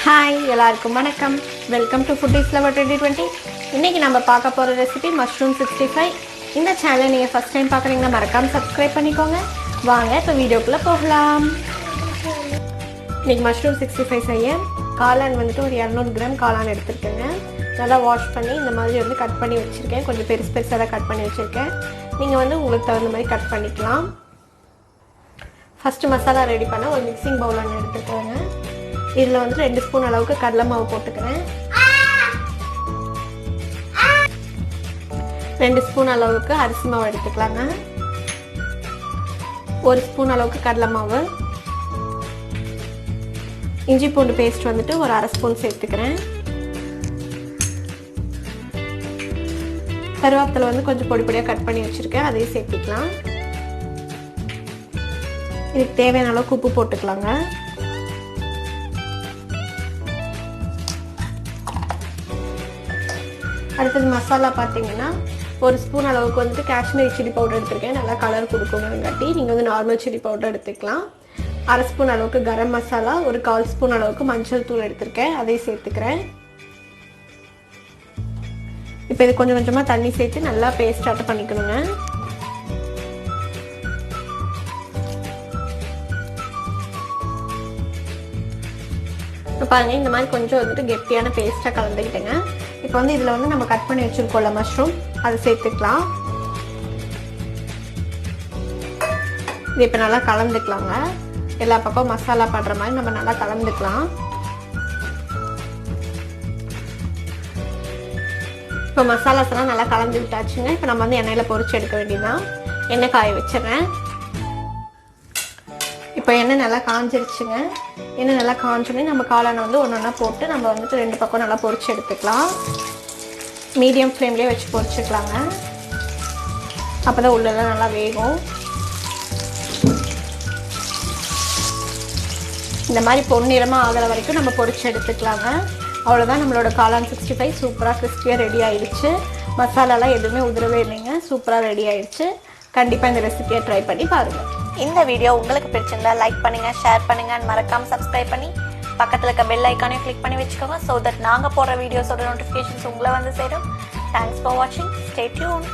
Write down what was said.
Hi எல்லாருக்கும் வணக்கம். Welcome to Foodies Lover 2020. இன்றைக்கி நம்ம பார்க்க போகிற ரெசிபி மஷ்ரூம் 65. இந்த சேனலை நீங்கள் ஃபஸ்ட் டைம் பார்க்குறீங்கன்னா மறக்காமல் சப்ஸ்கிரைப் பண்ணிக்கோங்க. வாங்க இப்போ வீடியோக்குள்ளே போகலாம். இன்றைக்கி மஷ்ரூம் 65 செய்ய காளான் வந்துட்டு ஒரு 200 கிராம் காளான் எடுத்துருக்கேங்க. நல்லா வாஷ் பண்ணி இந்த மாதிரி வந்து கட் பண்ணி வச்சுருக்கேன். கொஞ்சம் பெருசாக தான் கட் பண்ணி வச்சுருக்கேன். நீங்கள் வந்து உங்களுக்கு தகுந்த மாதிரி கட் பண்ணிக்கலாம். ஃபஸ்ட்டு மசாலா ரெடி பண்ண ஒரு மிக்சிங் பவுல் ஒன்று எடுத்துக்கோங்க. இதில் வந்து 2 ஸ்பூன் அளவுக்கு கடலை மாவு போட்டுக்கிறேன். 2 ஸ்பூன் அளவுக்கு அரிசி மாவு எடுத்துக்கலாங்க. 1 ஸ்பூன் அளவுக்கு கடலை மாவு, இஞ்சி பூண்டு பேஸ்ட் வந்துட்டு ஒரு அரை ஸ்பூன் சேர்த்துக்கிறேன். கருவேப்பிலை வந்து கொஞ்சம் பொடி பொடியாக கட் பண்ணி வச்சுருக்கேன், அதையும் சேர்த்துக்கலாம். இதுக்கு தேவையான அளவுக்கு உப்பு போட்டுக்கலாங்க. அடுத்தது மசாலா பார்த்தீங்கன்னா 1 ஸ்பூன் அளவுக்கு வந்துட்டு காஷ்மீரி சில்லி பவுடர் எடுத்துருக்கேன். நல்லா கலர் கொடுக்கணுங்காட்டி நீங்கள் வந்து நார்மல் சில்லி பவுடர் எடுத்துக்கலாம். அரை ஸ்பூன் அளவுக்கு கரம் மசாலா, ஒரு 1/4 ஸ்பூன் அளவுக்கு மஞ்சள் தூள் எடுத்துருக்கேன், அதையும் சேர்த்துக்கிறேன். இப்போ இது கொஞ்சம் கொஞ்சமாக தண்ணி சேர்த்து நல்லா பேஸ்ட் ஆட் பண்ணிக்கணுங்க. இப்போ பாருங்கள், இந்த மாதிரி கொஞ்சம் வந்துட்டு கெட்டியான பேஸ்ட்டாக கலந்துக்கிட்டேங்க. இப்போ வந்து இதில் வந்து நம்ம கட் பண்ணி வச்சுருக்கோம்ல மஷ்ரூம், அதை சேர்த்துக்கலாம். இது இப்போ நல்லா கலந்துக்கலாங்க. எல்லா பக்கம் மசாலா படுற மாதிரி நம்ம நல்லா கலந்துக்கலாம். இப்போ மசாலாஸ் எல்லாம் நல்லா கலந்து விட்டாச்சுங்க. இப்போ நம்ம வந்து எண்ணெயில் பொரிச்சு எடுக்க வேண்டியதுதான். எண்ணெய் காய வச்சிடுறேன். இப்போ எண்ணெய் நல்லா காஞ்சிருச்சுங்க. எண்ணெய் நல்லா காஞ்சோடனே நம்ம காளானை வந்து ஒன்று ஒன்றா போட்டு நம்ம வந்துட்டு 2 பக்கம் நல்லா பொரிச்சு எடுத்துக்கலாம். மீடியம் ஃப்ளேம்லேயே வச்சு பொரிச்சுக்கலாங்க. அப்போ தான் உள்ளெல்லாம் நல்லா வேகும். இந்த மாதிரி பொன்னிறமாக ஆகிற வரைக்கும் நம்ம பொரிச்சு எடுத்துக்கலாங்க. அவ்வளோதான், நம்மளோட காளான் 65 சூப்பராக கிறிஸ்பியாக ரெடி ஆயிடுச்சு. மசாலாலாம் எதுவுமே உதிரவே இல்லைங்க, சூப்பராக ரெடி ஆயிடுச்சு. கண்டிப்பாக இந்த ரெசிபியை ட்ரை பண்ணி பாருங்கள். இந்த வீடியோ உங்களுக்கு பிடிச்சிருந்தா லைக் பண்ணுங்க, ஷேர் பண்ணுங்க, மறக்காம சப்ஸ்கிரைப் பண்ணி பக்கத்துல இருக்க பெல் ஐகானையும் கிளிக் பண்ணி வச்சுக்கோங்க. so that நாங்க போடுற வீடியோஸோட நோட்டிஃபிகேஷன்ஸ் உங்களை வந்து சேரும். தேங்க்ஸ் ஃபார் வாட்சிங். Stay tune.